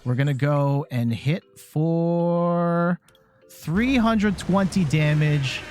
We're going to go and hit for 320 damage.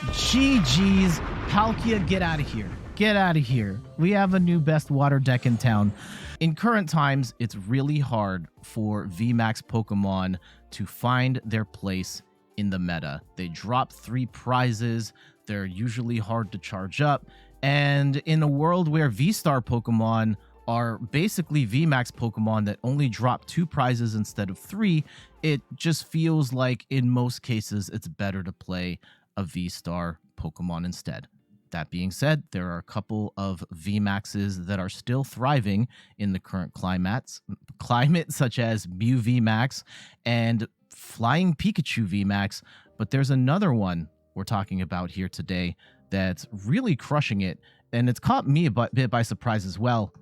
GG's. Palkia, get out of here. Get out of here. We have a new best water deck in town. In current times, it's really hard for VMAX Pokemon to find their place in the meta. They drop 3 prizes. They're usually hard to charge up. And in a world where VSTAR Pokemon are basically VMAX Pokemon that only drop 2 prizes instead of 3, it just feels like in most cases it's better to play a VSTAR Pokemon instead. That being said, there are a couple of VMAXs that are still thriving in the current climate, such as Mew VMAX and Flying Pikachu VMAX, but there's another one we're talking about here today that's really crushing it, and it's caught me a bit by surprise as well.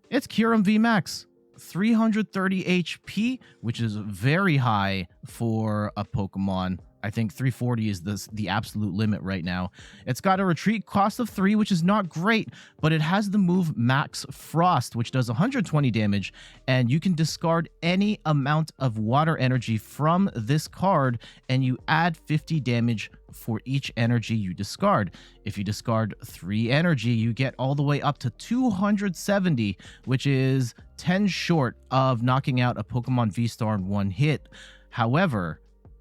It's Kyurem VMAX, 330 HP, which is very high for a Pokemon. I think 340 is the absolute limit right now. It's got a retreat cost of 3, which is not great, but it has the move Max Frost, which does 120 damage, and you can discard any amount of water energy from this card, and you add 50 damage for each energy you discard. If you discard 3 energy, you get all the way up to 270, which is 10 short of knocking out a Pokemon V-Star in 1 hit. However,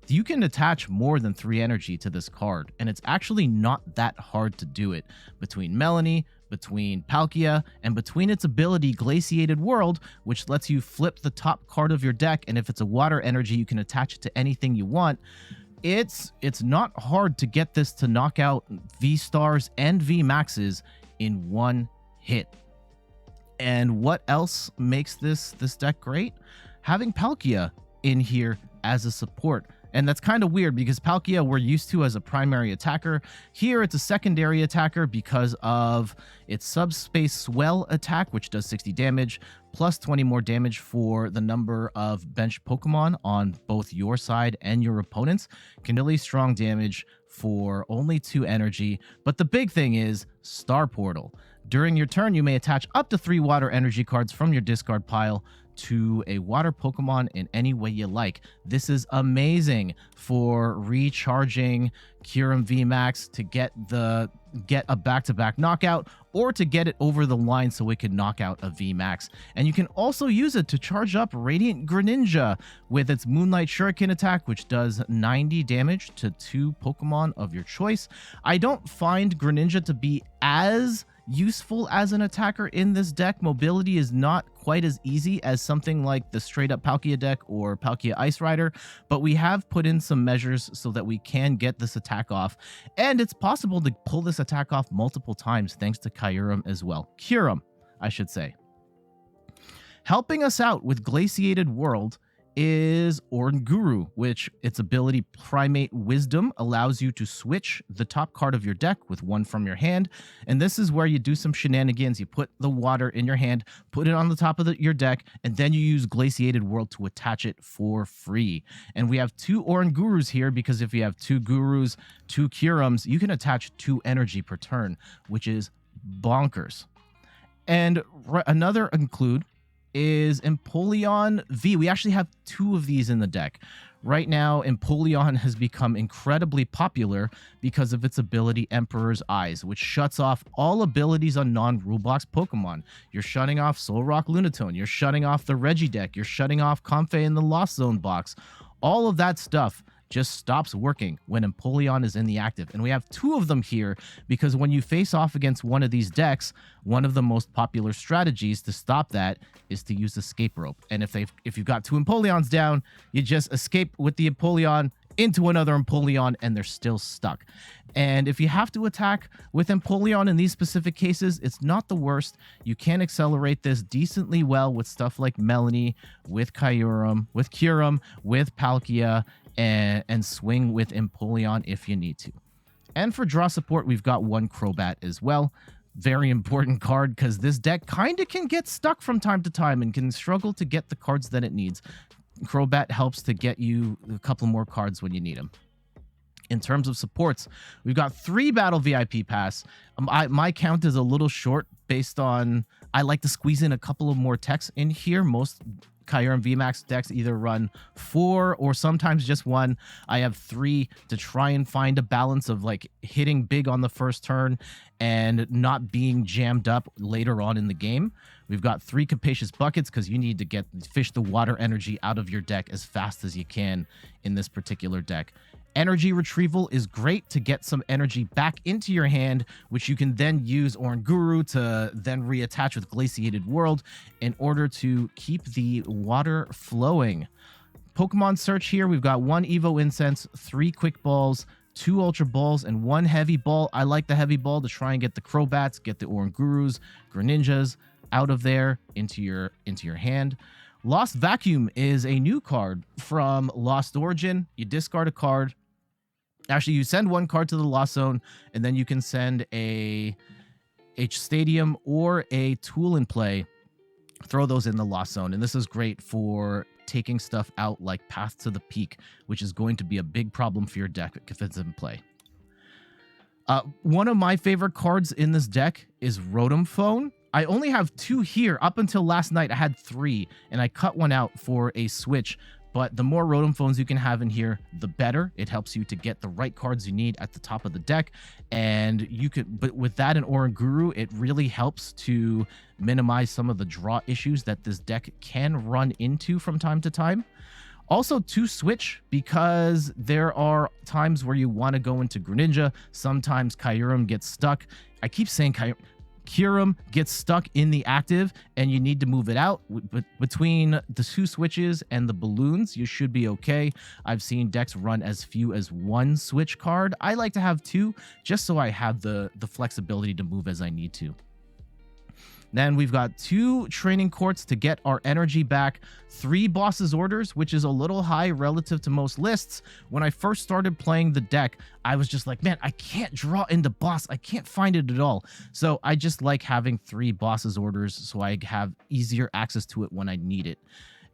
you can attach more than 3 energy to this card, and it's actually not that hard to do it. Between Melanie, between Palkia, and between its ability Glaciated World, which lets you flip the top card of your deck, and if it's a water energy, you can attach it to anything you want. It's not hard to get this to knock out V-Stars and V-Maxes in 1 hit. And what else makes this deck great? Having Palkia in here as a support. And that's kind of weird because Palkia we're used to as a primary attacker. Here it's a secondary attacker because of its subspace swell attack, which does 60 damage, plus 20 more damage for the number of bench Pokemon on both your side and your opponent's. Can really strong damage for only 2 energy. But the big thing is Star Portal. During your turn, you may attach up to 3 water energy cards from your discard pile to a water Pokemon in any way you like. This is amazing for recharging Kyurem VMAX to get a back-to-back knockout, or to get it over the line so it can knock out a VMAX. And you can also use it to charge up Radiant Greninja with its Moonlight Shuriken attack, which does 90 damage to 2 Pokemon of your choice. I don't find Greninja to be as useful as an attacker in this deck. Mobility is not quite as easy as something like the straight up Palkia deck or Palkia Ice Rider, but we have put in some measures so that we can get this attack off, and it's possible to pull this attack off multiple times thanks to Kyurem as well. Kyurem, I should say. Helping us out with Glaciated World is Oranguru, which its ability Primate Wisdom allows you to switch the top card of your deck with 1 from your hand. And this is where you do some shenanigans. You put the water in your hand, put it on the top of your deck, and then you use Glaciated World to attach it for free. And we have 2 Orangurus here because if you have 2 Gurus, 2 Kyurems, you can attach 2 energy per turn, which is bonkers. And another include is Empoleon V. We actually have 2 of these in the deck. Right now, Empoleon has become incredibly popular because of its ability Emperor's Eyes, which shuts off all abilities on non-rule box Pokemon. You're shutting off Solrock Lunatone, you're shutting off the Regideck, you're shutting off Comfey in the Lost Zone box. All of that stuff just stops working when Empoleon is in the active. And we have 2 of them here because when you face off against one of these decks, one of the most popular strategies to stop that is to use Escape Rope. And if you've got 2 Empoleons down, you just escape with the Empoleon into another Empoleon and they're still stuck. And if you have to attack with Empoleon in these specific cases, it's not the worst. You can accelerate this decently well with stuff like Melanie, with Kyurem, with Palkia, and swing with Empoleon if you need to. And for draw support, we've got 1 Crobat as well. Very important card because this deck kind of can get stuck from time to time and can struggle to get the cards that it needs. Crobat helps to get you a couple more cards when you need them. In terms of supports, we've got 3 Battle VIP Pass. My count is a little short based on I like to squeeze in a couple of more techs in here. Most Kyurem VMAX decks either run 4 or sometimes just 1. I have 3 to try and find a balance of like hitting big on the first turn and not being jammed up later on in the game. We've got 3 Capacious Buckets because you need to fish the water energy out of your deck as fast as you can in this particular deck. Energy Retrieval is great to get some energy back into your hand, which you can then use Oranguru to then reattach with Glaciated World in order to keep the water flowing. Pokemon Search here, we've got 1 Evo Incense, 3 Quick Balls, 2 Ultra Balls, and 1 Heavy Ball. I like the Heavy Ball to try and get the Crobats, get the Orangurus, Greninjas out of there into your hand. Lost Vacuum is a new card from Lost Origin. You discard a card. Actually, you send 1 card to the Lost Zone, and then you can send a H Stadium or a Tool in play. Throw those in the Lost Zone, and this is great for taking stuff out like Path to the Peak, which is going to be a big problem for your deck if it's in play. One of my favorite cards in this deck is Rotom Phone. I only have 2 here. Up until last night, I had 3, and I cut 1 out for a switch. But the more Rotom Phones you can have in here, the better. It helps you to get the right cards you need at the top of the deck. And you could, but with that and Oranguru, it really helps to minimize some of the draw issues that this deck can run into from time to time. Also, to switch, because there are times where you want to go into Greninja. Sometimes Kyurem gets stuck. I keep saying Kyurem gets stuck in the active and you need to move it out. Between the 2 switches and the balloons, you should be okay. I've seen decks run as few as 1 switch card. I like to have 2 just so I have the flexibility to move as I need to. Then we've got 2 training courts to get our energy back, 3 bosses orders, which is a little high relative to most lists. When I first started playing the deck, I was just like, man, I can't draw into boss. I can't find it at all. So I just like having 3 bosses orders so I have easier access to it when I need it.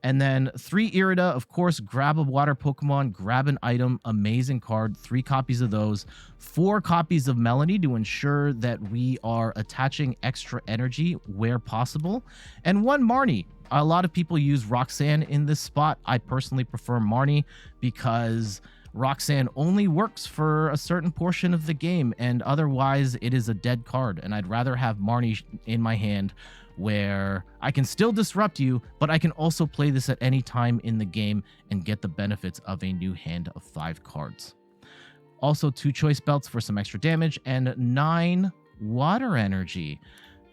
And then 3 Irida, of course, grab a water Pokemon, grab an item, amazing card, 3 copies of those, 4 copies of Melanie to ensure that we are attaching extra energy where possible, and 1 Marnie. A lot of people use Roxanne in this spot. I personally prefer Marnie because Roxanne only works for a certain portion of the game, and otherwise it is a dead card, and I'd rather have Marnie in my hand where I can still disrupt you, but I can also play this at any time in the game and get the benefits of a new hand of 5 cards. Also 2 Choice Belts for some extra damage and 9 water energy.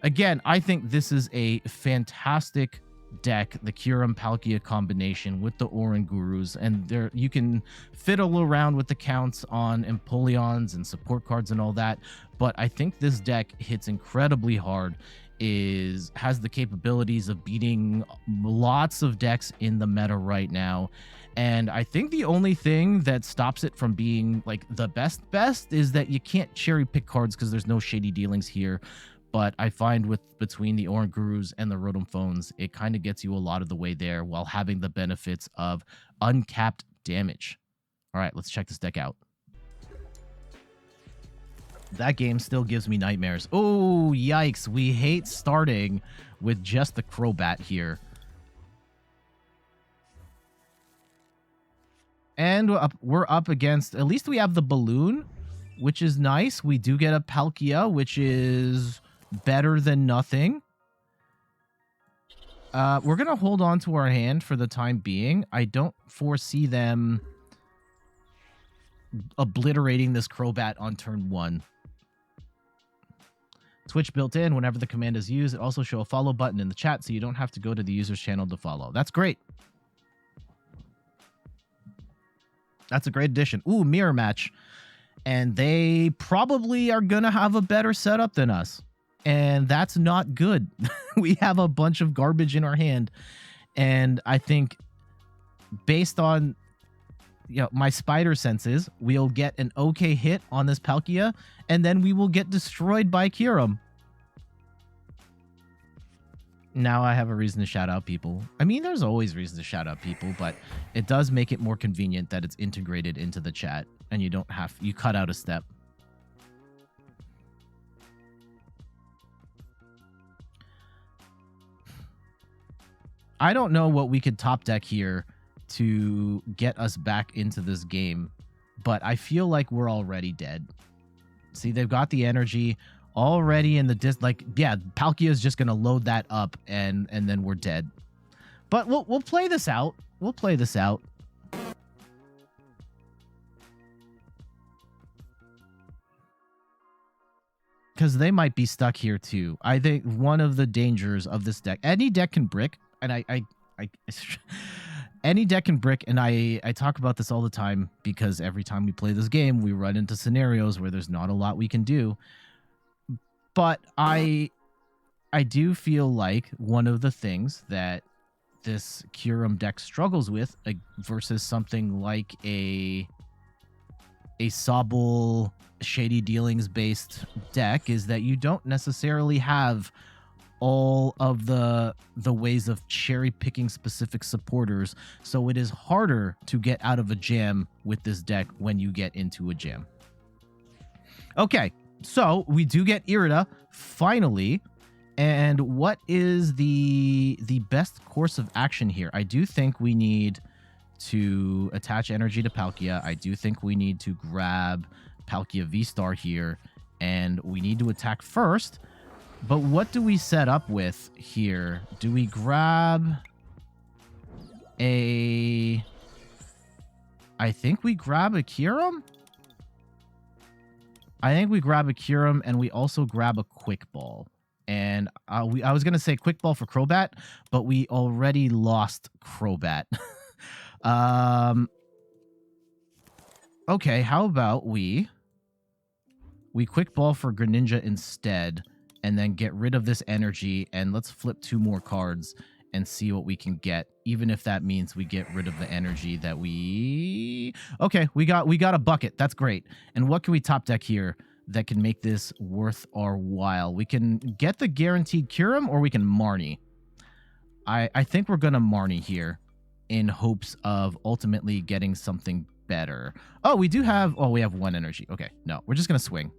Again, I think this is a fantastic deck, the Kyurem Palkia combination with the Orangurus, and there you can fiddle around with the counts on Empoleons and support cards and all that, but I think this deck hits incredibly hard, has the capabilities of beating lots of decks in the meta right now, and I think the only thing that stops it from being like the best is that you can't cherry pick cards because there's no shady dealings here. But I find between the Orangurus and the Rotom Phones, it kind of gets you a lot of the way there while having the benefits of uncapped damage. All right, let's check this deck out. That game still gives me nightmares. Oh, yikes. We hate starting with just the Crobat here. And we're up against, at least we have the balloon, which is nice. We do get a Palkia, which is better than nothing. We're going to hold on to our hand for the time being. I don't foresee them obliterating this Crobat on turn 1. Twitch built in, whenever the command is used, it also shows a follow button in the chat, so you don't have to go to the user's channel to follow. That's great. That's a great addition. Ooh, mirror match. And they probably are going to have a better setup than us. And that's not good. We have a bunch of garbage in our hand. And I think based on my spider senses, we'll get an okay hit on this Palkia, and then we will get destroyed by Kyurem. Now I have a reason to shout out people. I mean, there's always reason to shout out people, but it does make it more convenient that it's integrated into the chat, and you cut out a step. I don't know what we could top deck here to get us back into this game, but I feel like we're already dead. See, they've got the energy already in the like, yeah, Palkia is just gonna load that up and then we're dead. But we'll play this out. We'll play this out. Because they might be stuck here too. I think one of the dangers of this deck, any deck can brick, and any deck can brick, and I talk about this all the time because every time we play this game, we run into scenarios where there's not a lot we can do. But I do feel like one of the things that this Kyurem deck struggles with versus something like a Sobble Shady Dealings based deck is that you don't necessarily have all of the ways of cherry picking specific supporters, so it is harder to get out of a jam with this deck when you get into a jam. Okay, so we do get Irida finally, and what is the best course of action here? I do think we need to attach energy to Palkia. I do think we need to grab Palkia VSTAR here, and we need to attack first. But what do we set up with here? Do we grab a... I think we grab a Kyurem? I think we grab a Kyurem, and we also grab a Quick Ball. And I was going to say Quick Ball for Crobat, but we already lost Crobat. Okay, how about we Quick Ball for Greninja instead, and then get rid of this energy, and let's flip 2 more cards and see what we can get, even if that means we get rid of the energy that we... Okay, we got a bucket. That's great. And what can we top deck here that can make this worth our while? We can get the guaranteed Kyurem, or we can Marnie. I think we're going to Marnie here in hopes of ultimately getting something better. Oh, we do have... Oh, we have 1 energy. Okay, no, we're just going to swing.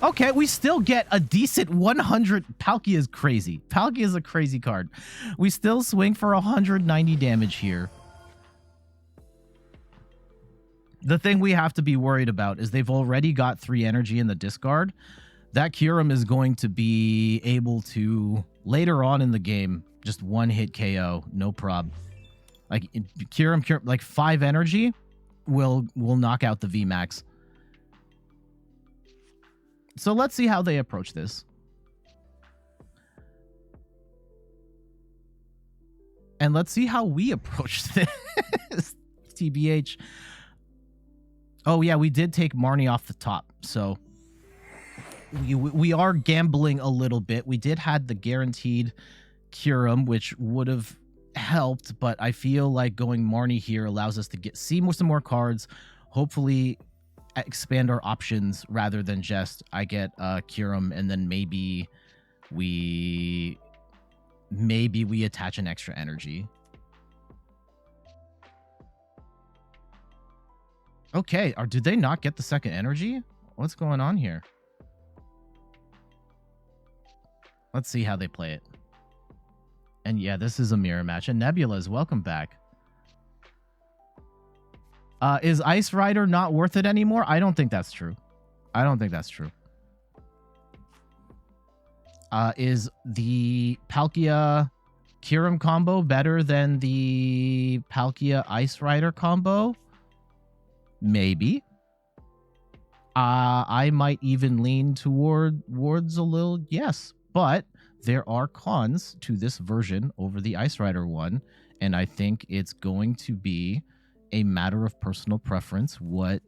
Okay, we still get a decent 100. Palkia is crazy. Palkia is a crazy card. We still swing for 190 damage here. The thing we have to be worried about is they've already got 3 energy in the discard. That Kyurem is going to be able to, later on in the game, just 1-hit KO, no prob. Like, Kyurem, like 5 energy will knock out the VMAX. So let's see how they approach this. And let's see how we approach this. TBH. Oh, yeah, we did take Marnie off the top. So we are gambling a little bit. We did have the guaranteed Kyurem, which would have helped. But I feel like going Marnie here allows us to see some more cards. Hopefully expand our options rather than just I get Kyurem and then maybe we attach an extra energy. Okay, did they not get the second energy? What's going on here? Let's see how they play it. And yeah, this is a mirror match. And Nebula's welcome back. Is Ice Rider not worth it anymore? I don't think that's true. I don't think that's true. Is the Palkia Kyurem combo better than the Palkia Ice Rider combo? Maybe. I might even lean towards a little yes, but there are cons to this version over the Ice Rider one, and I think it's going to be a matter of personal preference. What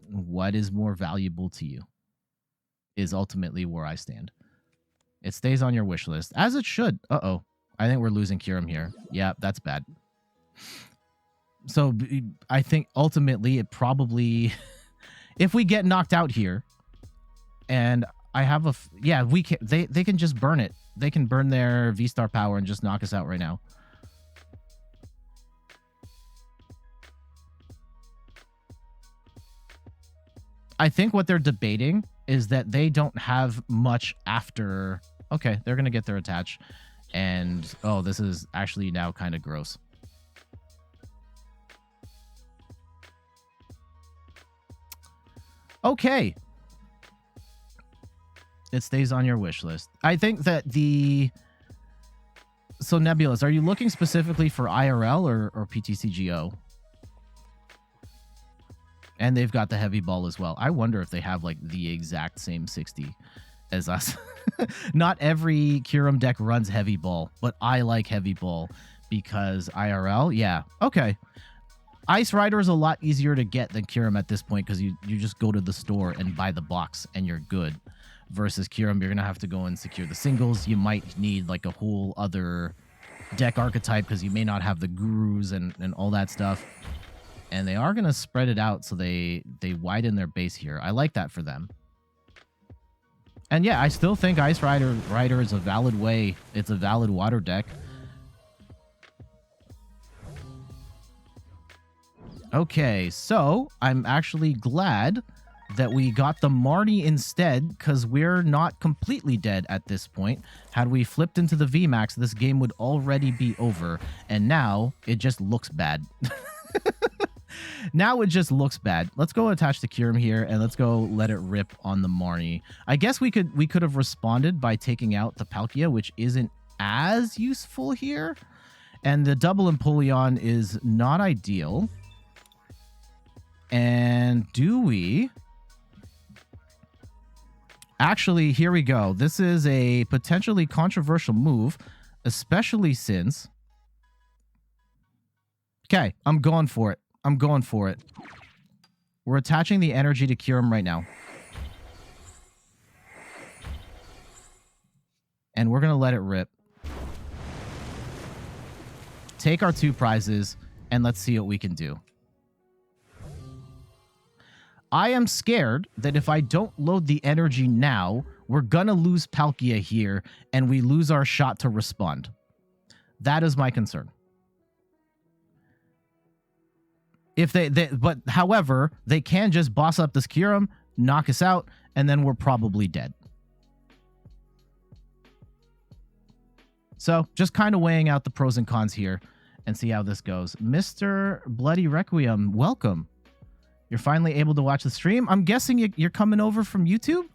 is more valuable to you is ultimately where I stand. It stays on your wish list, as it should. Uh-oh. I think we're losing Kyurem here. Yeah, that's bad. So I think ultimately it probably... if we get knocked out here, and I have a... yeah, we can, they can just burn it. They can burn their VSTAR power and just knock us out right now. I think what they're debating is that they don't have much after... Okay, they're going to get their attach. And, oh, this is actually now kind of gross. Okay. It stays on your wish list. I think that the... So, Nebulous, are you looking specifically for IRL or PTCGO? And they've got the heavy ball as well. I wonder if they have, like, the exact same 60 as us. Not every Kyurem deck runs heavy ball, but I like heavy ball because IRL, yeah. Okay. Ice Rider is a lot easier to get than Kyurem at this point because you just go to the store and buy the box and you're good. Versus Kyurem, you're going to have to go and secure the singles. You might need like a whole other deck archetype because you may not have the gurus and all that stuff. And they are going to spread it out so they widen their base here. I like that for them. And yeah, I still think Ice Rider is a valid way. It's a valid water deck. Okay, so I'm actually glad that we got the Marnie instead, because we're not completely dead at this point. Had we flipped into the VMAX, this game would already be over, and now it just looks bad. Now it just looks bad. Let's go attach the Kyurem here, and let's go let it rip on the Marnie. I guess we could have responded by taking out the Palkia, which isn't as useful here, and the double Empoleon is not ideal. And do we... Actually, here we go. This is a potentially controversial move, especially since... Okay, I'm going for it. I'm going for it. We're attaching the energy to Kyurem right now. And we're going to let it rip. Take our 2 prizes, and let's see what we can do. I am scared that if I don't load the energy now, we're going to lose Palkia here, and we lose our shot to respond. That is my concern. If but however, they can just boss up this Kyurem, knock us out, and then we're probably dead. So, just kind of weighing out the pros and cons here and see how this goes. Mr. Bloody Requiem, welcome. You're finally able to watch the stream. I'm guessing you're coming over from YouTube?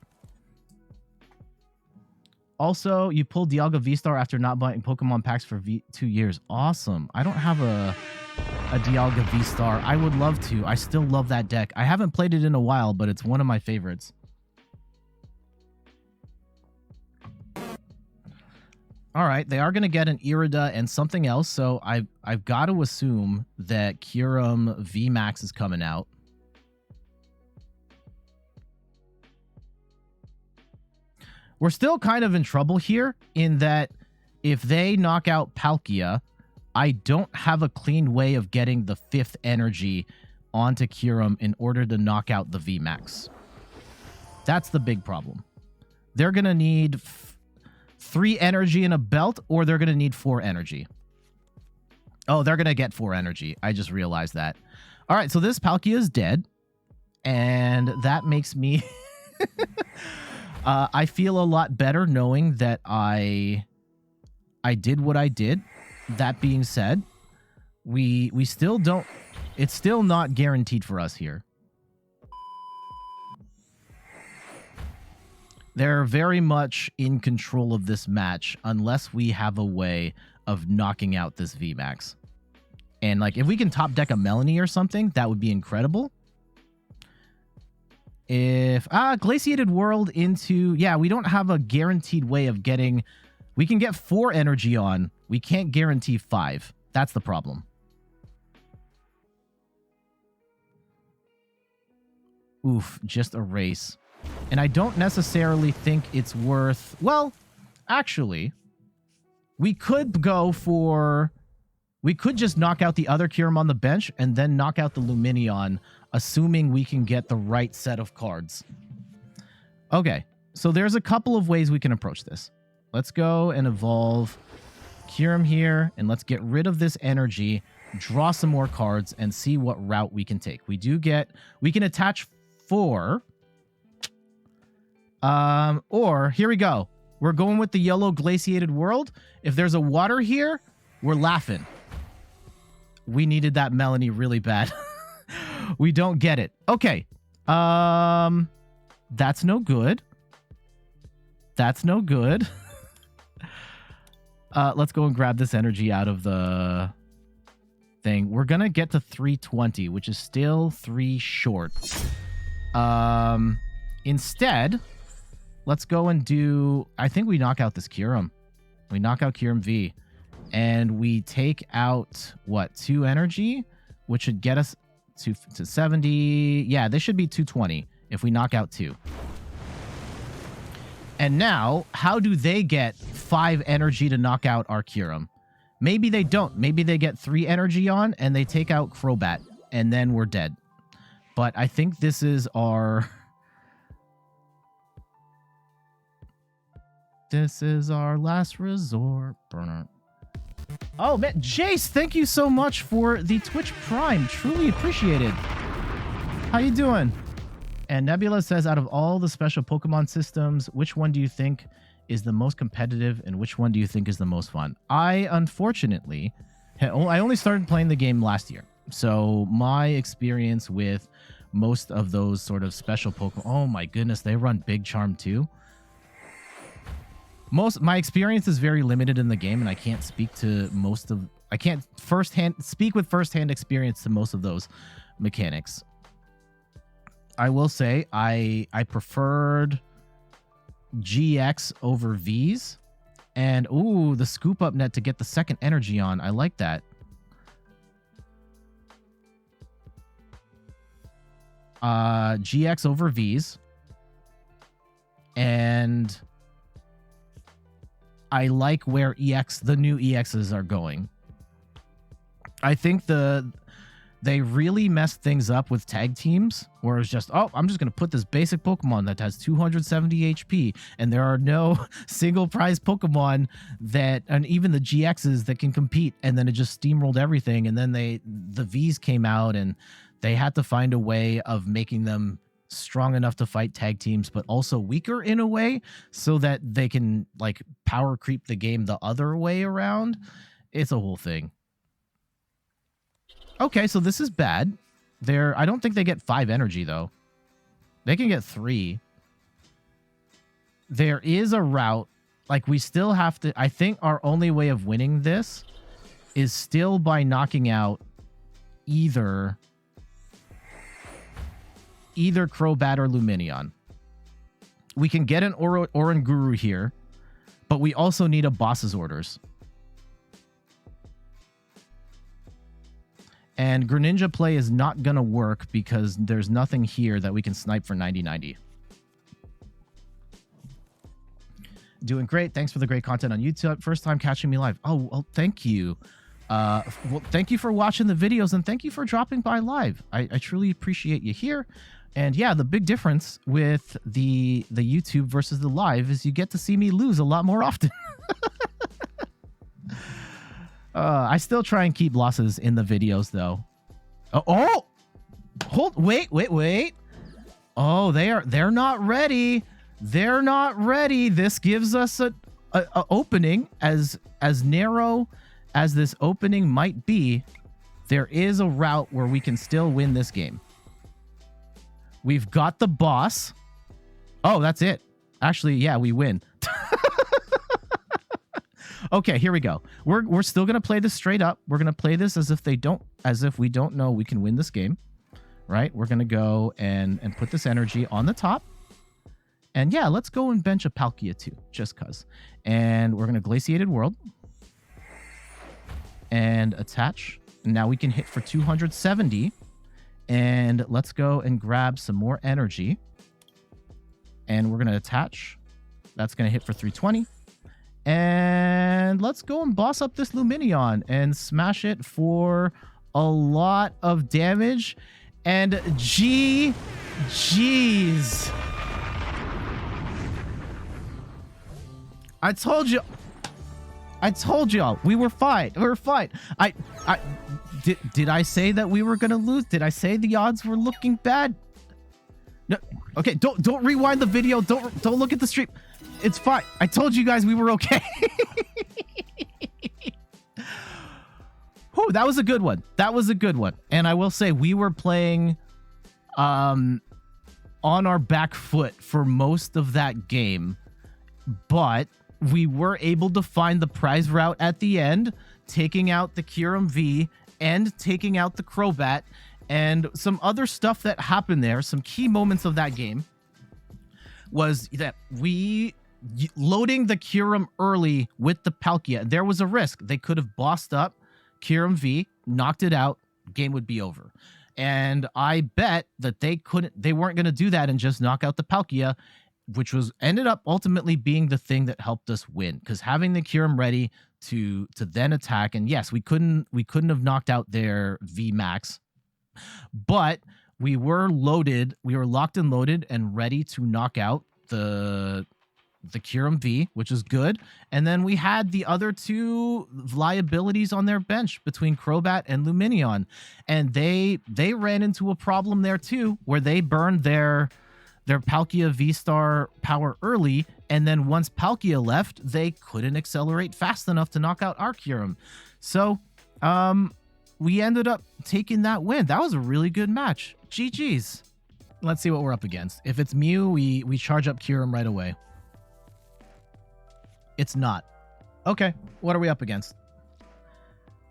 Also, you pulled Dialga VSTAR after not buying Pokemon packs for 2 years. Awesome. I don't have a Dialga VSTAR. I would love to. I still love that deck. I haven't played it in a while, but it's one of my favorites. All right, they are going to get an Irida and something else, so I've got to assume that Kyurem VMAX is coming out. We're still kind of in trouble here in that if they knock out Palkia, I don't have a clean way of getting the 5th energy onto Kyurem in order to knock out the VMAX. That's the big problem. They're going to need 3 energy in a belt, or they're going to need 4 energy. Oh, they're going to get 4 energy. I just realized that. All right, so this Palkia is dead, and that makes me... I feel a lot better knowing that I did what I did. That being said, we still don't... It's still not guaranteed for us here. They're very much in control of this match unless we have a way of knocking out this VMAX. And like if we can top deck a Melanie or something, that would be incredible. If Glaciated World into... Yeah, we don't have a guaranteed way of getting... We can get 4 energy on. We can't guarantee 5. That's the problem. Oof, just erase. And I don't necessarily think it's worth... Well, actually, we could go for... We could just knock out the other Kyurem on the bench and then knock out the Lumineon, assuming we can get the right set of cards. Okay, so there's a couple of ways we can approach this. Let's go and evolve Kyurem here, and let's get rid of this energy, draw some more cards, and see what route we can take. We can attach 4. Or, here we go. We're going with the yellow glaciated world. If there's a water here, we're laughing. We needed that Melanie really bad. We don't get it. Okay. That's no good. That's no good. Let's go and grab this energy out of the thing. We're going to get to 320, which is still 3 short. Instead, let's go and do... I think we knock out this Kyurem. We knock out Kyurem V. And we take out, what, 2 energy? Which should get us to 70. Yeah, this should be 220 if we knock out 2. And now, how do they get 5 energy to knock out our Kyurem? Maybe they don't. Maybe they get 3 energy on and they take out Crobat. And then we're dead. But I think this is our... This is our last resort. Burner. Oh, man. Jace, thank you so much for the Twitch Prime. Truly appreciate it. How you doing? And Nebula says, out of all the special Pokemon systems, which one do you think is the most competitive and which one do you think is the most fun? I, unfortunately, I only started playing the game last year. So my experience with most of those sort of special Pokemon... Oh, my goodness. They run Big Charm, too. My experience is very limited in the game, and I can't speak to most of... I can't speak with firsthand experience to most of those mechanics. I will say I preferred GX over Vs. And, ooh, the scoop up net to get the second energy on. I like that. GX over Vs. And... I like where the new EXs are going. I think they really messed things up with tag teams, where it's just, oh, I'm just going to put this basic Pokemon that has 270 HP, and there are no single prize Pokemon and even the GXs that can compete, and then it just steamrolled everything, and then the Vs came out, and they had to find a way of making them strong enough to fight tag teams, but also weaker in a way so that they can like power creep the game the other way around. It's a whole thing. Okay, so this is bad. I don't think they get 5 energy though. They can get 3. There is a route. Like we still have to, I think our only way of winning this is still by knocking out either Crobat or Lumineon. We can get an Oranguru here, but we also need a boss's orders. And Greninja play is not going to work because there's nothing here that we can snipe for 90-90. Doing great. Thanks for the great content on YouTube. First time catching me live. Oh, well, thank you. Well, thank you for watching the videos and thank you for dropping by live. I truly appreciate you here. And yeah, the big difference with the YouTube versus the live is you get to see me lose a lot more often. I still try and keep losses in the videos though. Wait. Oh, they're not ready. They're not ready. This gives us a opening as narrow as this opening might be. There is a route where we can still win this game. We've got the boss. Oh, that's it. Actually, yeah, we win. Okay, here we go. We're still gonna play this straight up. We're gonna play this as if we don't know we can win this game. Right? We're gonna go and put this energy on the top. And yeah, let's go and bench a Palkia too, just cuz. And we're gonna Glaciated World. And attach. Now we can hit for 270. And let's go and grab some more energy. And we're going to attach. That's going to hit for 320. And let's go and boss up this Lumineon and smash it for a lot of damage. And GG's. I told y'all. We were fine. We were fine. Did I say that we were gonna lose? Did I say the odds were looking bad? No. Okay, don't rewind the video. Don't look at the stream. It's fine. I told you guys we were okay. Whew, that was a good one. That was a good one. And I will say we were playing on our back foot for most of that game, but we were able to find the prize route at the end, taking out the Kyurem V and taking out the Crobat, and some other stuff that happened there. Some key moments of that game was that we loading the Kyurem early with the Palkia. There was a risk. They could have bossed up Kyurem V, knocked it out, game would be over. And I bet that they weren't going to do that and just knock out the Palkia, which ended up ultimately being the thing that helped us win, because having the Kyurem ready to then attack, and yes, we couldn't have knocked out their VMAX, but we were loaded, we were locked and loaded and ready to knock out the Kyurem V, which is good. And then we had the other two liabilities on their bench between Crobat and Lumineon, and they ran into a problem there too, where they burned their Palkia VSTAR power early, and then once Palkia left, they couldn't accelerate fast enough to knock out our Kyurem. So we ended up taking that win. That was a really good match. GG's. Let's see what we're up against. If it's Mew, we charge up Kyurem right away. It's not. Okay, what are we up against?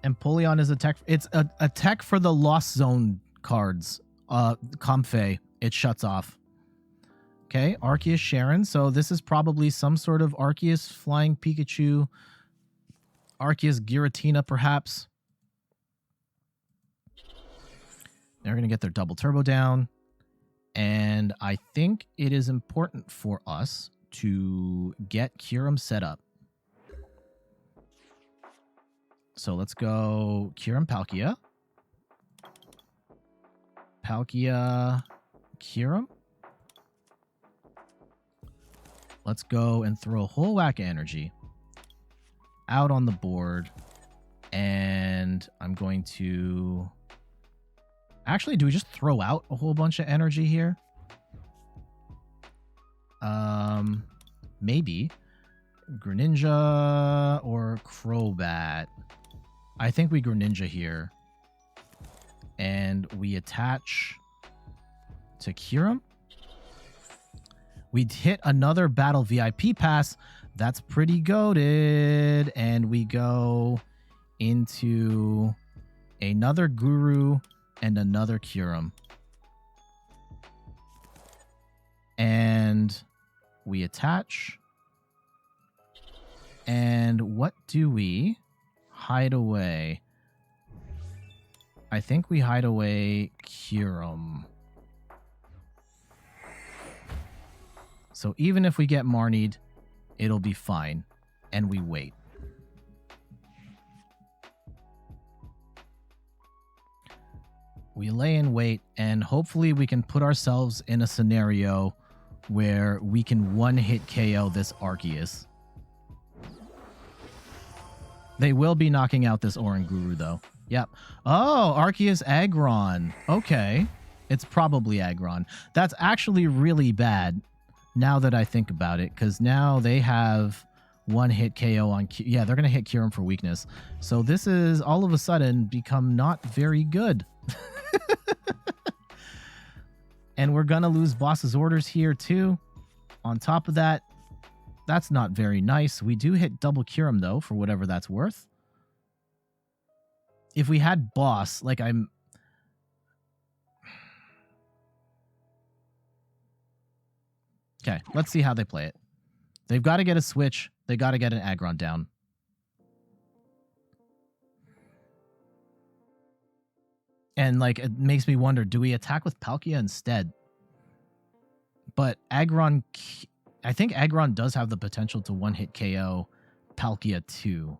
Empoleon is a tech. It's a tech for the Lost Zone cards. Comfey. It shuts off. Okay, Arceus Sharon. So this is probably some sort of Arceus Flying Pikachu. Arceus Giratina, perhaps. They're going to get their double turbo down. And I think it is important for us to get Kyurem set up. So let's go Kyurem Palkia. Palkia Kyurem. Let's go and throw a whole whack of energy out on the board. And I'm going to... Actually, do we just throw out a whole bunch of energy here? Maybe. Greninja or Crobat. I think we Greninja here. And we attach to Kyurem. We'd hit another battle VIP pass. That's pretty goated. And we go into another Guru and another Kyurem. And we attach. And what do we hide away? I think we hide away Kyurem. So even if we get Marnied, it'll be fine. And we wait. We lay in wait, and hopefully we can put ourselves in a scenario where we can one-hit KO this Arceus. They will be knocking out this Oranguru, though. Yep. Oh, Arceus Aggron. Okay. It's probably Aggron. That's actually really bad now that I think about it, because now they have one-hit KO on... Yeah, they're going to hit Kyurem for weakness. So this is all of a sudden become not very good. And we're going to lose boss's orders here, too. On top of that, that's not very nice. We do hit double Kyurem, though, for whatever that's worth. If we had boss, like I'm... Okay, let's see how they play it. They've got to get a switch. They got to get an Aggron down. And, like, it makes me wonder, do we attack with Palkia instead? But Aggron... I think Aggron does have the potential to one-hit KO Palkia too.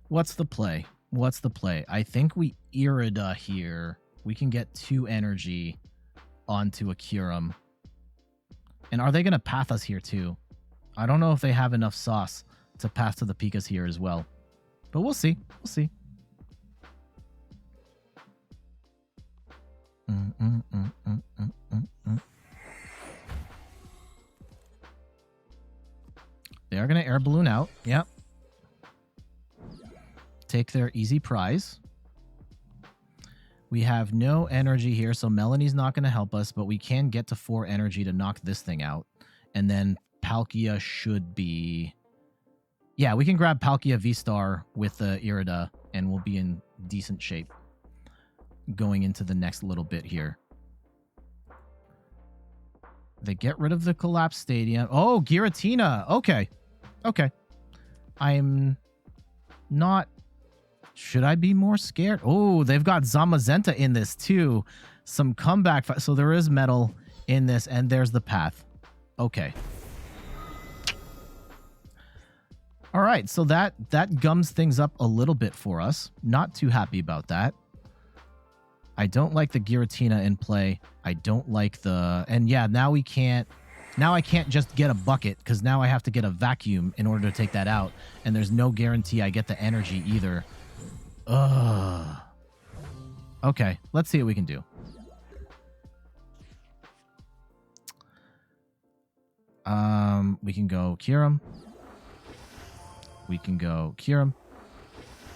What's the play? What's the play? I think we Irida here. We can get 2 energy onto a Kyurem. And are they going to path us here too? I don't know if they have enough sauce to pass to the Pikas here as well. But we'll see. We'll see. They are going to Air Balloon out. Yep. Take their easy prize. We have no energy here, so Melanie's not going to help us, but we can get to 4 energy to knock this thing out. And then Palkia should be... Yeah, we can grab Palkia VSTAR with the Irida, and we'll be in decent shape going into the next little bit here. They get rid of the collapsed stadium. Oh, Giratina. Okay. Okay. I'm not... Should I be more scared? Oh, they've got Zamazenta in this too. Some comeback. So there is metal in this, and there's the path. Okay. All right, so that gums things up a little bit for us. Not too happy about that. I don't like the Giratina in play. I don't like the... And yeah, now we can't... Now I can't just get a bucket, because now I have to get a vacuum in order to take that out. And there's no guarantee I get the energy either. Ugh. Okay, let's see what we can do. We can go Kyurem. We can go Kyurem.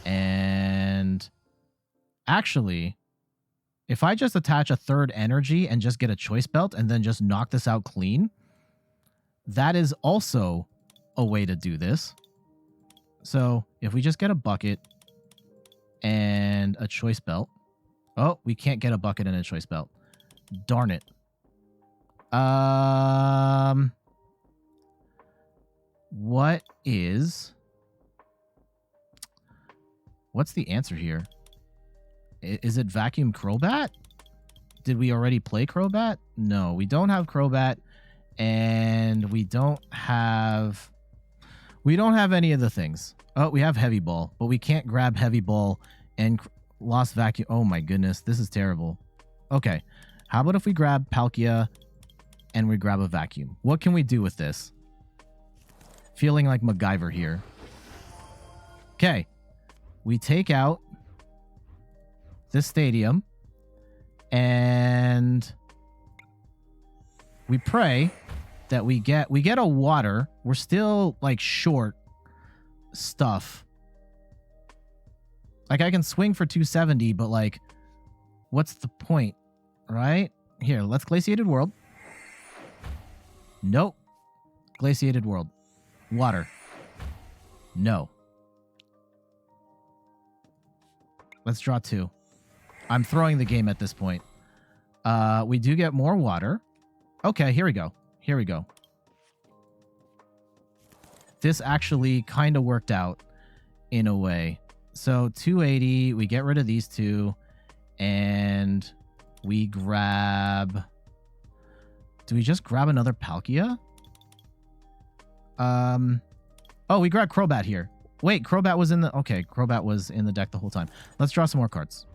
And actually, if I just attach a 3rd energy and just get a choice belt and then just knock this out clean, that is also a way to do this. So if we just get a bucket and a choice belt. Oh, we can't get a bucket and a choice belt. Darn it. What's the answer here? Is it vacuum Crobat? Did we already play Crobat? No, we don't have Crobat, and we don't have any of the things. Oh, we have Heavy Ball, but we can't grab Heavy Ball and Lost Vacuum. Oh my goodness, this is terrible. Okay, how about if we grab Palkia and we grab a vacuum? What can we do with this? Feeling like MacGyver here. Okay, we take out this stadium and we pray that we get a water. We're still like short stuff. Like I can swing for 270, but like what's the point, right? Here, let's Glaciated World. Nope. Glaciated World. Water. No. Let's draw 2. I'm throwing the game at this point. We do get more water. Okay, here we go. Here we go. This actually kind of worked out in a way. So 280, we get rid of these 2, and we grab... Do we just grab another Palkia? Oh, we grabbed Crobat here. Wait, Crobat was in the... Okay, Crobat was in the deck the whole time. Let's draw some more cards.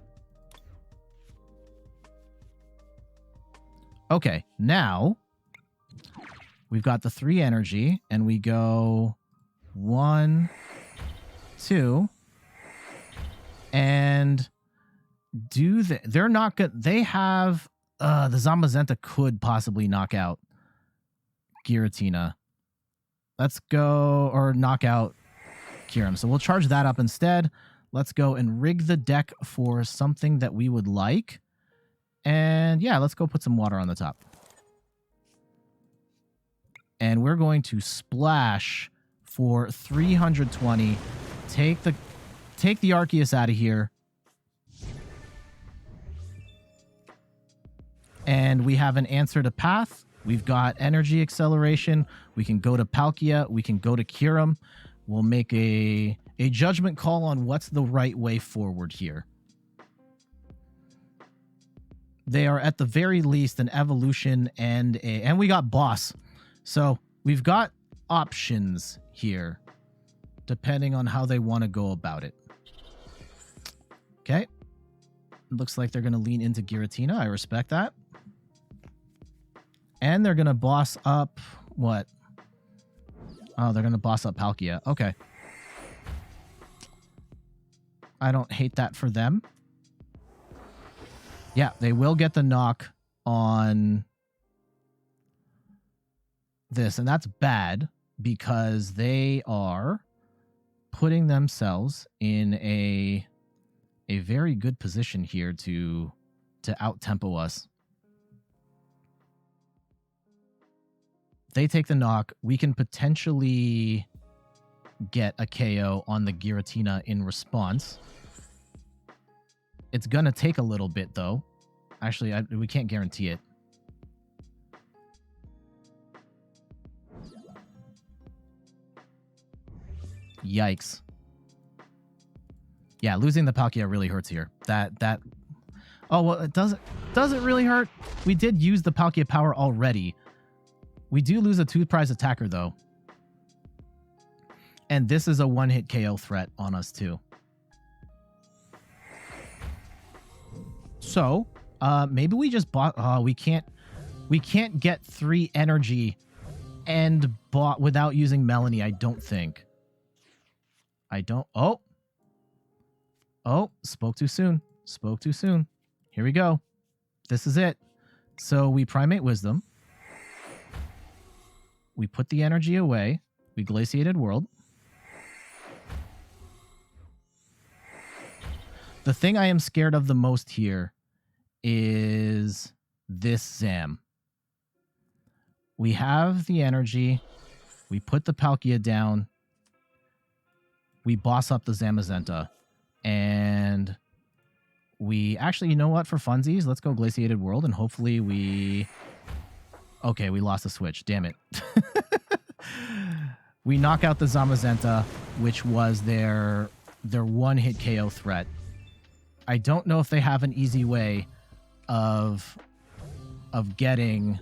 Okay, now we've got the 3 energy, and we go 1, 2, and do they're not good. They have the Zamazenta could possibly knock out Giratina. Let's go, or knock out Kyurem. So we'll charge that up instead. Let's go and rig the deck for something that we would like. And yeah, let's go put some water on the top. And we're going to splash for 320. Take the Arceus out of here. And we have an answer to path. We've got energy acceleration. We can go to Palkia. We can go to Kyurem. We'll make a judgment call on what's the right way forward here. They are at the very least an evolution and we got boss. So we've got options here depending on how they want to go about it. Okay. Looks like they're going to lean into Giratina. I respect that. And they're going to boss up what? Oh, they're going to boss up Palkia. Okay. I don't hate that for them. Yeah, they will get the knock on this, and that's bad because they are putting themselves in a very good position here to out-tempo us. They take the knock. We can potentially get a KO on the Giratina in response. It's going to take a little bit, though. Actually, we can't guarantee it. Yikes. Yeah, losing the Palkia really hurts here. Oh, well, it doesn't really hurt. We did use the Palkia power already. We do lose a 2-prize attacker, though. And this is a one-hit KO threat on us, too. So, maybe we just bought... we can't get 3 energy and bought without using Melanie, I don't think. Oh, spoke too soon. Spoke too soon. Here we go. This is it. So we Primate Wisdom. We put the energy away. We Glaciated World. The thing I am scared of the most here is this Zam. We have the energy. We put the Palkia down. We boss up the Zamazenta. And we actually, you know what? For funsies, let's go Glaciated World, and hopefully we... Okay, we lost the switch. Damn it. We knock out the Zamazenta, which was their one-hit KO threat. I don't know if they have an easy way of getting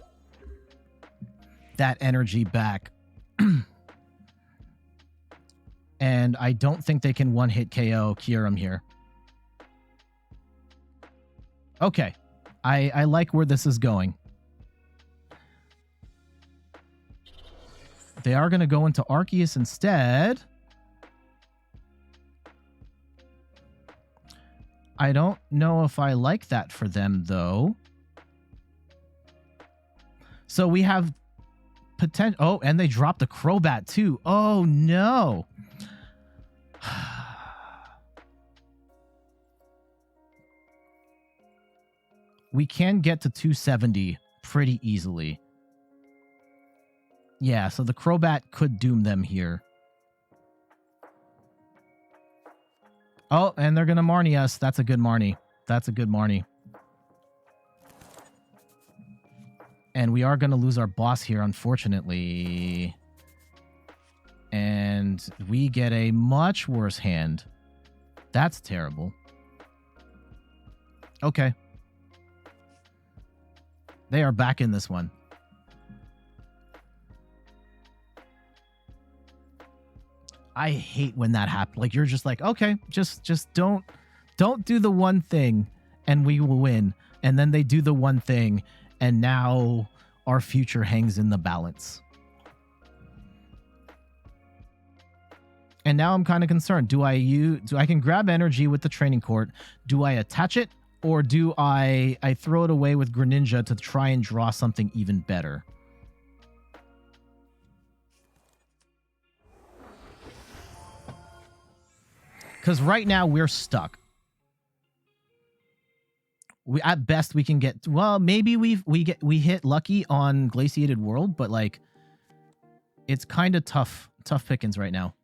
that energy back. And I don't think they can one-hit KO Kyurem here. Okay. I like where this is going. They are going to go into Arceus instead. I don't know if I like that for them, though. So we have potential... Oh, and they dropped the Crobat, too. Oh, no. We can get to 270 pretty easily. Yeah, so the Crobat could doom them here. Oh, and they're going to Marnie us. That's a good Marnie. That's a good Marnie. And we are going to lose our boss here, unfortunately. And we get a much worse hand. That's terrible. Okay. They are back in this one. I hate when that happens. Like, you're just like, okay, just don't do the one thing and we will win. And then they do the one thing and now our future hangs in the balance. And now I'm kind of concerned. Do I can grab energy with the Training Court? Do I attach it? Or do I throw it away with Greninja to try and draw something even better? Because right now we're stuck. At best we can get... Well, maybe we hit lucky on Glaciated World, but like it's kind of tough pickings right now.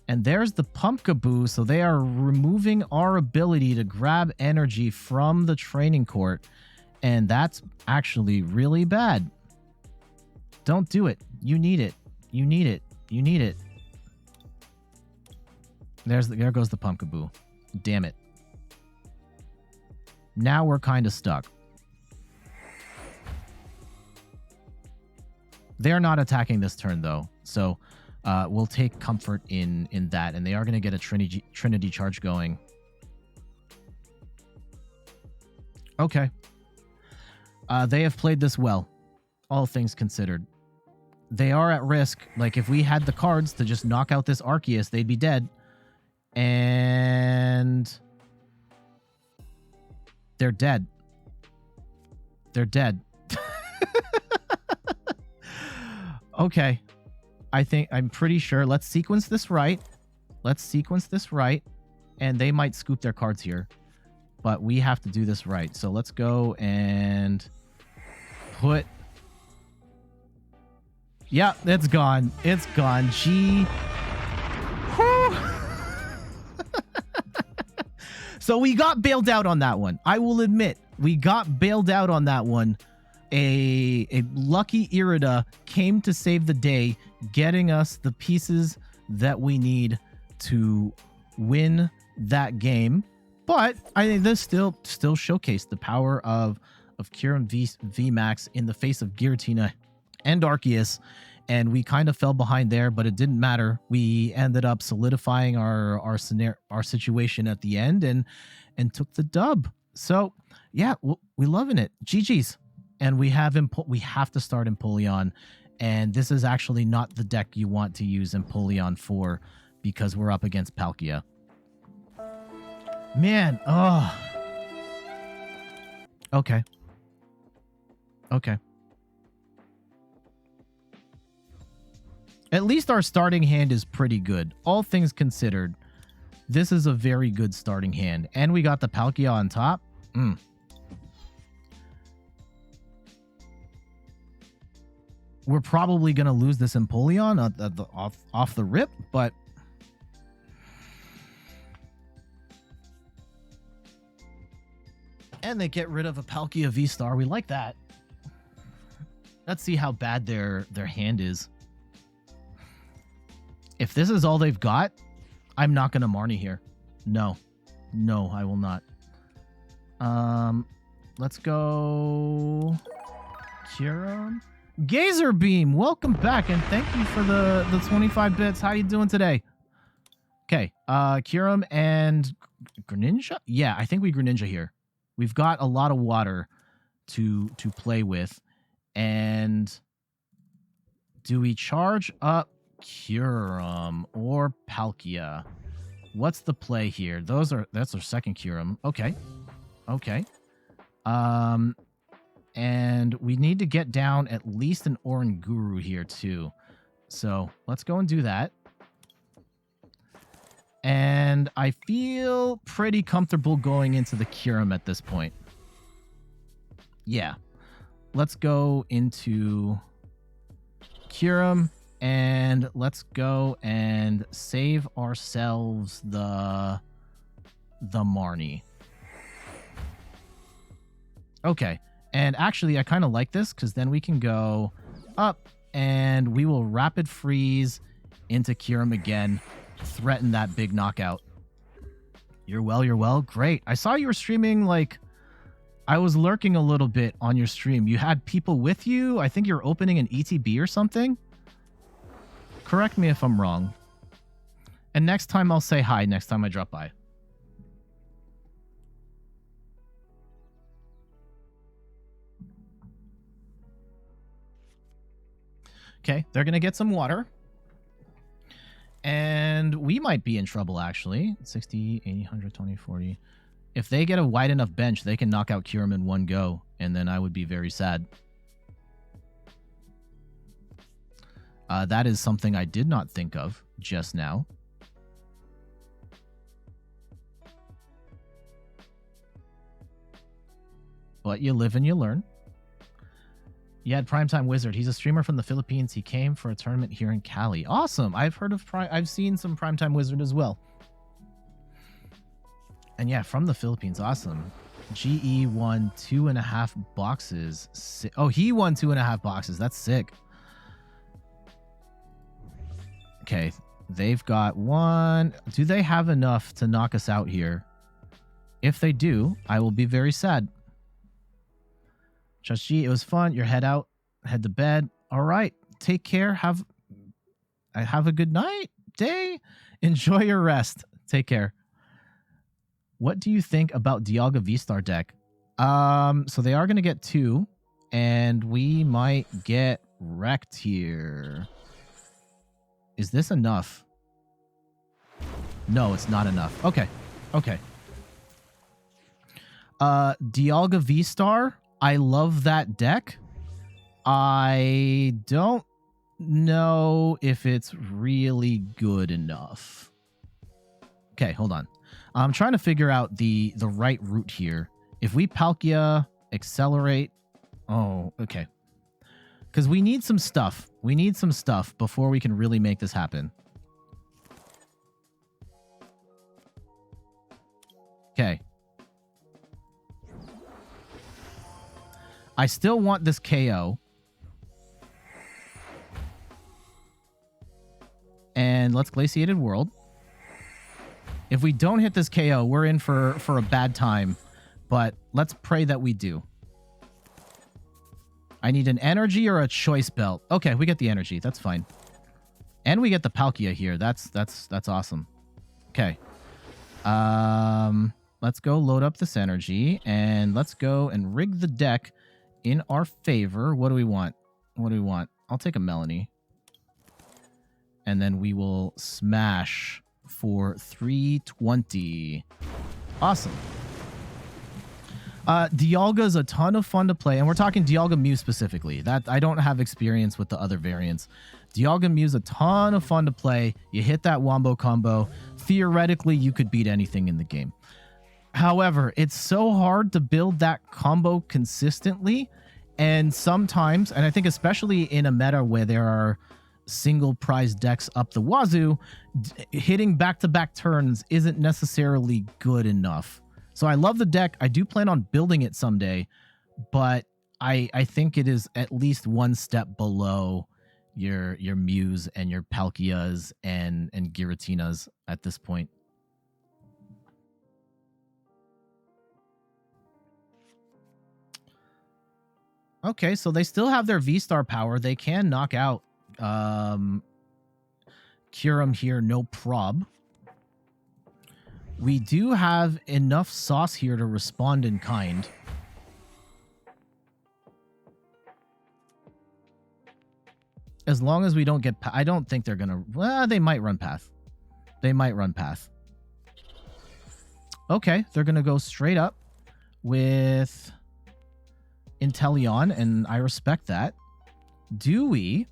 And there's the Pumpkaboo, so they are removing our ability to grab energy from the Training Court, and that's actually really bad. Don't do it. You need it. You need it. You need it. There goes the Pumpkaboo. Damn it. Now we're kind of stuck. They're not attacking this turn, though, so we'll take comfort in that, and they are going to get a Trinity charge going. Okay. They have played this well, all things considered. They are at risk. Like, if we had the cards to just knock out this Arceus, they'd be dead. And they're dead. They're dead. Okay. I'm pretty sure. Let's sequence this right. And they might scoop their cards here. But we have to do this right. So let's go and put... Yeah, it's gone. It's gone. G. So we got bailed out on that one. I will admit, we got bailed out on that one. A lucky Irida came to save the day, getting us the pieces that we need to win that game. But I think this still showcased the power of Kyurem VMAX in the face of Giratina and Arceus, and we kind of fell behind there, but it didn't matter. We ended up solidifying our situation at the end and took the dub. So yeah, we loving it. GG's. And we have to start Empoleon, and this is actually not the deck you want to use Empoleon for, because we're up against Palkia. Man, oh. Okay. At least our starting hand is pretty good. All things considered, this is a very good starting hand. And we got the Palkia on top. We're probably going to lose this Empoleon off the rip, but... And they get rid of a Palkia VSTAR. We like that. Let's see how bad their hand is. If this is all they've got, I'm not going to Marnie here. No, I will not. Let's go Kyurem. Gazer Beam, welcome back, and thank you for the 25 bits. How you doing today? Okay, Kyurem and Greninja? Yeah, I think we Greninja here. We've got a lot of water to play with. And do we charge up Kyurem or Palkia? What's the play here? That's our second Kyurem. Okay. And we need to get down at least an Oranguru here too. So let's go and do that. And I feel pretty comfortable going into the Kyurem at this point. Yeah. Let's go into Kyurem and let's go and save ourselves the Marnie. Okay. And actually, I kind of like this because then we can go up and we will rapid freeze into Kyurem again. Threaten that big knockout. You're well. Great. I saw you were streaming, like, I was lurking a little bit on your stream. You had people with you. I think you're opening an ETB or something. Correct me if I'm wrong. And next time I'll say hi next time I drop by. Okay, they're going to get some water. And we might be in trouble, actually. 60, 80, 120, 40. If they get a wide enough bench, they can knock out Kyurem in one go. And then I would be very sad. That is something I did not think of just now. But you live and you learn. You had Primetime Wizard. He's a streamer from the Philippines. He came for a tournament here in Cali. Awesome. I've seen some Primetime Wizard as well. And yeah, from the Philippines. Awesome. GE won 2.5 boxes. Oh, he won 2.5 boxes. That's sick. Okay. They've got one. Do they have enough to knock us out here? If they do, I will be very sad. Chachi, it was fun. Your head out. Head to bed. All right. Take care. Have a good night, day. Enjoy your rest. Take care. What do you think about Dialga V-Star deck? So they are going to get 2, and we might get wrecked here. Is this enough? No, it's not enough. Okay. Okay. Dialga VSTAR. I love that deck. I don't know if it's really good enough. Okay, hold on. I'm trying to figure out the right route here. If we Palkia, accelerate. Oh, okay. Because we need some stuff. We need some stuff before we can really make this happen. Okay. I still want this KO. And let's Glaciated World. If we don't hit this KO, we're in for a bad time. But let's pray that we do. I need an energy or a choice belt. Okay, we get the energy. That's fine. And we get the Palkia here. That's awesome. Okay. Let's go load up this energy. And let's go and rig the deck in our favor. What do we want? What do we want? I'll take a Melanie. And then we will smash for 320. Awesome. Dialga's a ton of fun to play, and we're talking Dialga Mew specifically. That I don't have experience with the other variants. Dialga Mew's a ton of fun to play. You hit that wombo combo. Theoretically, you could beat anything in the game. However, it's so hard to build that combo consistently, and sometimes, and I think especially in a meta where there are single prize decks up the wazoo, hitting back-to-back turns isn't necessarily good enough. So I love the deck. I do plan on building it someday, but I think it is at least one step below your Mews and your Palkias and Giratinas at this point. Okay, so they still have their VSTAR power. They can knock out Kyurem here, no prob. We do have enough sauce here to respond in kind. As long as we don't get... I don't think they're going to... Well, they might run path. They might run path. Okay, they're going to go straight up with Inteleon, and I respect that. Do we...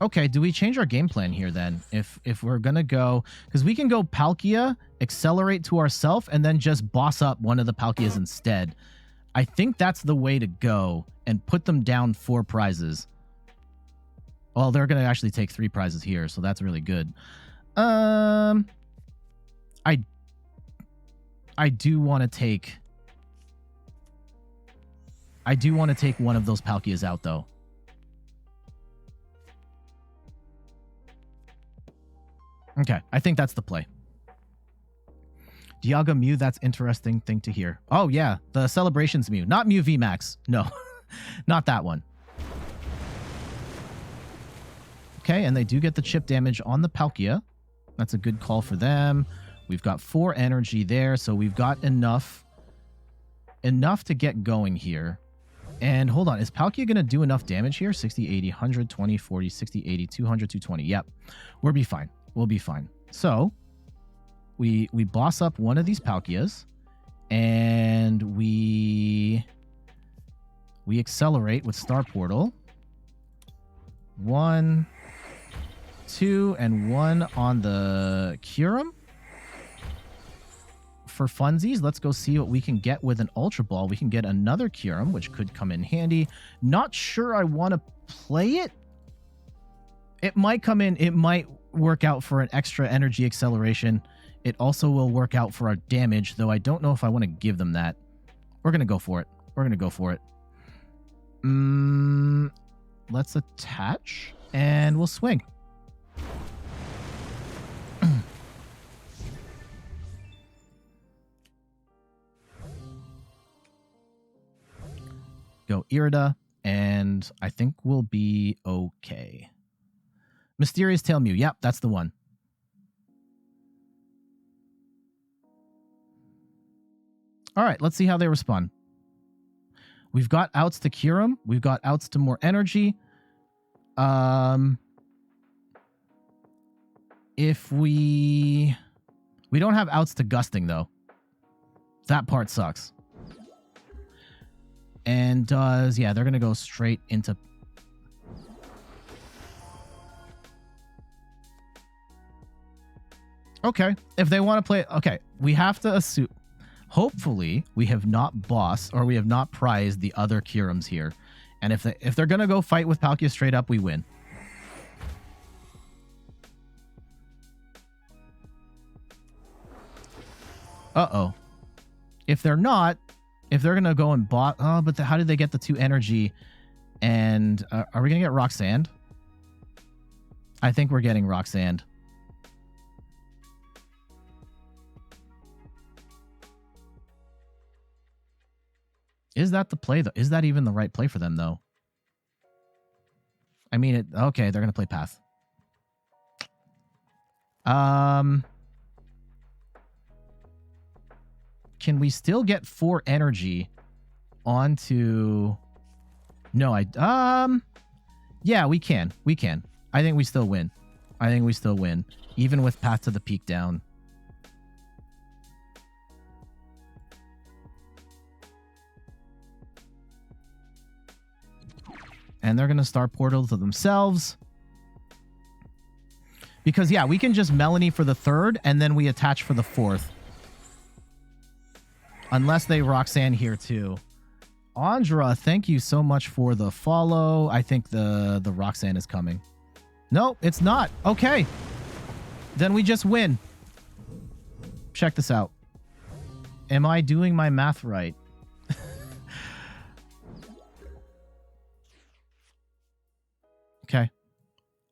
Okay, do we change our game plan here then? If we're going to go... Because we can go Palkia, accelerate to ourselves, and then just boss up one of the Palkias instead. I think that's the way to go and put them down 4 prizes. Well, they're going to actually take 3 prizes here, so that's really good. I do want to take... I do want to take one of those Palkias out, though. Okay, I think that's the play. Dialga Mew, that's interesting thing to hear. Oh, yeah, the Celebrations Mew. Not Mew VMAX. No, not that one. Okay, and they do get the chip damage on the Palkia. That's a good call for them. We've got 4 energy there, so we've got enough to get going here. And hold on, is Palkia going to do enough damage here? 60, 80, 100, 20, 40, 60, 80, 200, 220. Yep, we'll be fine. We'll be fine. So we boss up one of these Palkias, and we accelerate with Star Portal. 1, 2, and 1 on the Kyurem. For funsies, let's go see what we can get with an Ultra Ball. We can get another Kyurem, which could come in handy. Not sure I want to play it. It might come in. It might work out for an extra energy acceleration. It also will work out for our damage, though I don't know if I want to give them that. We're going to go for it. We're going to go for it. Let's attach, and we'll swing. Go Irida, and I think we'll be okay. Mysterious Tail Mew. Yep, that's the one. All right, let's see how they respond. We've got outs to Kyurem. We've got outs to more energy. If we don't have outs to gusting though. That part sucks. And yeah, they're gonna go straight into. Okay, if they want to play, okay, we have to assume. Hopefully, we have not bossed or we have not prized the other Kyurems here, and if they're gonna go fight with Palkia straight up, we win. Uh-oh. If they're not, if they're going to go and bot... Oh, but how did they get the 2 energy? And are we going to get Rock Sand? I think we're getting Rock Sand. Is that the play, though? Is that even the right play for them, though? I mean, okay, they're going to play Path. Can we still get 4 energy onto... No, yeah, we can. We can. I think we still win. I think we still win. Even with Path to the Peak down. And they're going to start Portal to themselves. Because, yeah, we can just Melanie for the 3rd, and then we attach for the 4th. Unless they Roxanne here too. Andra, thank you so much for the follow. I think the Roxanne is coming. No, it's not. Okay. Then we just win. Check this out. Am I doing my math right? Okay.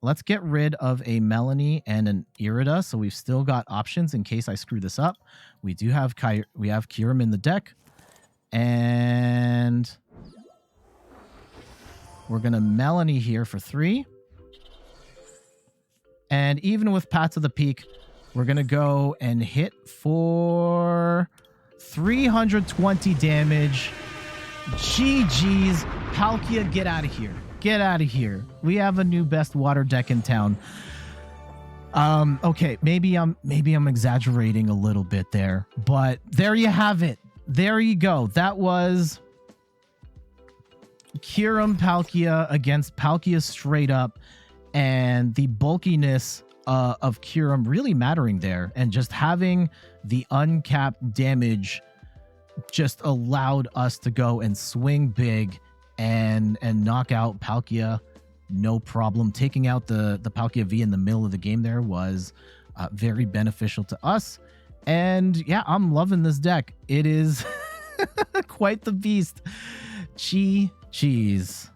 Let's get rid of a Melanie and an Irida, so we've still got options in case I screw this up. We do have Kyurem in the deck, and we're gonna Melanie here for 3. And even with Path to the Peak, we're gonna go and hit for 320 damage. GG's, Palkia, get out of here. Get out of here. We have a new best water deck in town. Okay, maybe I'm exaggerating a little bit there, but there you have it. There you go. That was Kyurem Palkia against Palkia straight up, and the bulkiness of Kyurem really mattering there, and just having the uncapped damage just allowed us to go and swing big and knock out Palkia, no problem. Taking out the Palkia V in the middle of the game there was very beneficial to us. And yeah, I'm loving this deck. It is quite the beast. Cheese.